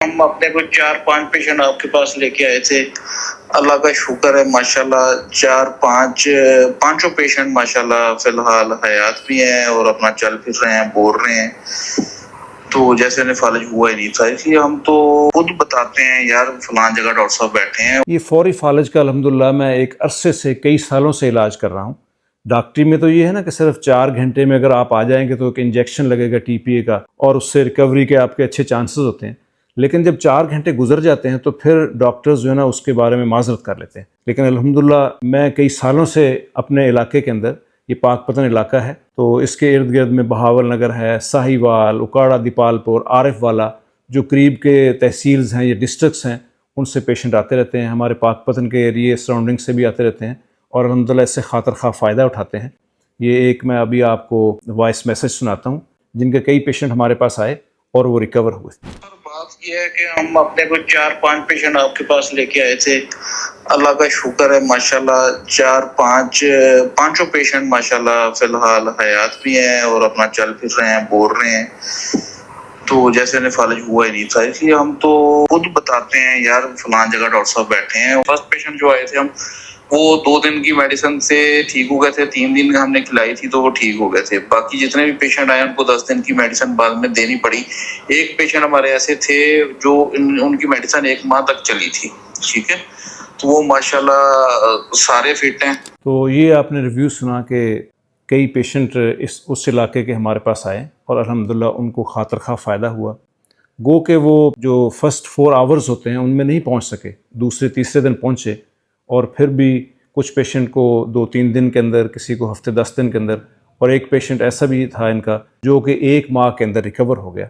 ہم اپنے کو 4-5 پیشنٹ آپ کے پاس لے کے آئے تھے. اللہ کا شکر ہے ماشاءاللہ 4-5 پیشنٹ ماشاءاللہ فی الحال حیات بھی ہیں اور اپنا چل پھر رہے ہیں، بول رہے ہیں. تو جیسے انہیں فالج ہوا ہی نہیں تھا، اس لیے ہم تو خود بتاتے ہیں یار فلان جگہ ڈاکٹر صاحب بیٹھے ہیں. یہ فوری فالج کا الحمدللہ میں ایک عرصے سے کئی سالوں سے علاج کر رہا ہوں. ڈاکٹری میں تو یہ ہے نا کہ صرف 4 گھنٹے میں اگر آپ آ جائیں گے تو ایک انجیکشن لگے گا ٹی پی اے کا اور اس سے ریکوری کے آپ کے اچھے چانسز ہوتے ہیں. لیکن جب 4 گھنٹے گزر جاتے ہیں تو پھر ڈاکٹرز جو ہے نا اس کے بارے میں معذرت کر لیتے ہیں. لیکن الحمدللہ میں کئی سالوں سے اپنے علاقے کے اندر، یہ پاک پتن علاقہ ہے تو اس کے ارد گرد میں بہاول نگر ہے، ساہی وال، اکاڑا دیپال پور، عارف والا، جو قریب کے تحصیلز ہیں یا ڈسٹرکٹس ہیں ان سے پیشنٹ آتے رہتے ہیں. ہمارے پاک پتن کے ایریے سراؤنڈنگ سے بھی آتے رہتے ہیں اور الحمدللہ اس سے خاطر خواہ فائدہ اٹھاتے ہیں. یہ ایک میں ابھی آپ کو وائس میسج سناتا ہوں جن کے کئی پیشنٹ ہمارے پاس آئے اور وہ ریکور ہوئے. بات یہ ہے کہ ہم اپنے کو 4-5 پیشنٹ آپ کے پاس لے کے آئے تھے. اللہ کا شکر ہے ماشاءاللہ 4-5 پیشنٹ ماشاءاللہ فی الحال حیات بھی ہیں اور اپنا چل پھر رہے ہیں، بول رہے ہیں. تو جیسے انہیں فالج ہوا ہی نہیں تھا، اس لیے ہم تو خود بتاتے ہیں یار فلان جگہ ڈاکٹر صاحب بیٹھے ہیں. فرسٹ پیشنٹ جو آئے تھے ہم وہ 2 دن کی میڈیسن سے ٹھیک ہو گئے تھے، 3 دن ہم نے کھلائی تھی تو وہ ٹھیک ہو گئے تھے. باقی جتنے بھی پیشنٹ آئے ان کو 10 دن کی میڈیسن بعد میں دینی پڑی. ایک پیشنٹ ہمارے ایسے تھے جو ان کی میڈیسن 1 ماہ تک چلی تھی، ٹھیک ہے، تو وہ ماشاءاللہ سارے فٹ ہیں. تو یہ آپ نے ریویو سنا کہ کئی پیشنٹ اس علاقے کے ہمارے پاس آئے اور الحمدللہ ان کو خاطر خواہ فائدہ ہوا. گو کہ وہ جو فرسٹ 4 آورز ہوتے ہیں ان میں نہیں پہنچ سکے، دوسرے تیسرے دن پہنچے، اور پھر بھی کچھ پیشنٹ کو 2-3 دن کے اندر، کسی کو ہفتے 10 دن کے اندر، اور ایک پیشنٹ ایسا بھی تھا ان کا جو کہ 1 ماہ کے اندر ریکور ہو گیا.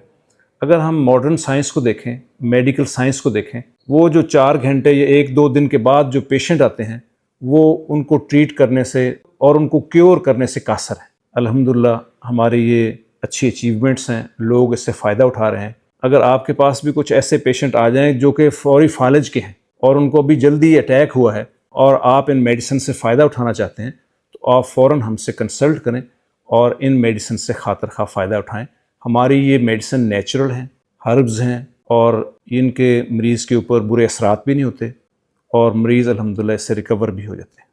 اگر ہم ماڈرن سائنس کو دیکھیں، میڈیکل سائنس کو دیکھیں، وہ جو 4 گھنٹے یا 1-2 دن کے بعد جو پیشنٹ آتے ہیں وہ ان کو ٹریٹ کرنے سے اور ان کو کیور کرنے سے قاصر ہے. الحمدللہ ہماری یہ اچھی اچیومنٹس ہیں، لوگ اس سے فائدہ اٹھا رہے ہیں. اگر آپ کے پاس بھی کچھ ایسے پیشنٹ آ جائیں جو کہ فوری فالج کے ہیں اور ان کو ابھی جلدی اٹیک ہوا ہے اور آپ ان میڈیسن سے فائدہ اٹھانا چاہتے ہیں تو آپ فوراً ہم سے کنسلٹ کریں اور ان میڈیسن سے خاطر خواہ فائدہ اٹھائیں. ہماری یہ میڈیسن نیچرل ہیں، ہربز ہیں، اور ان کے مریض کے اوپر برے اثرات بھی نہیں ہوتے اور مریض الحمدللہ اس سے ریکور بھی ہو جاتے ہیں.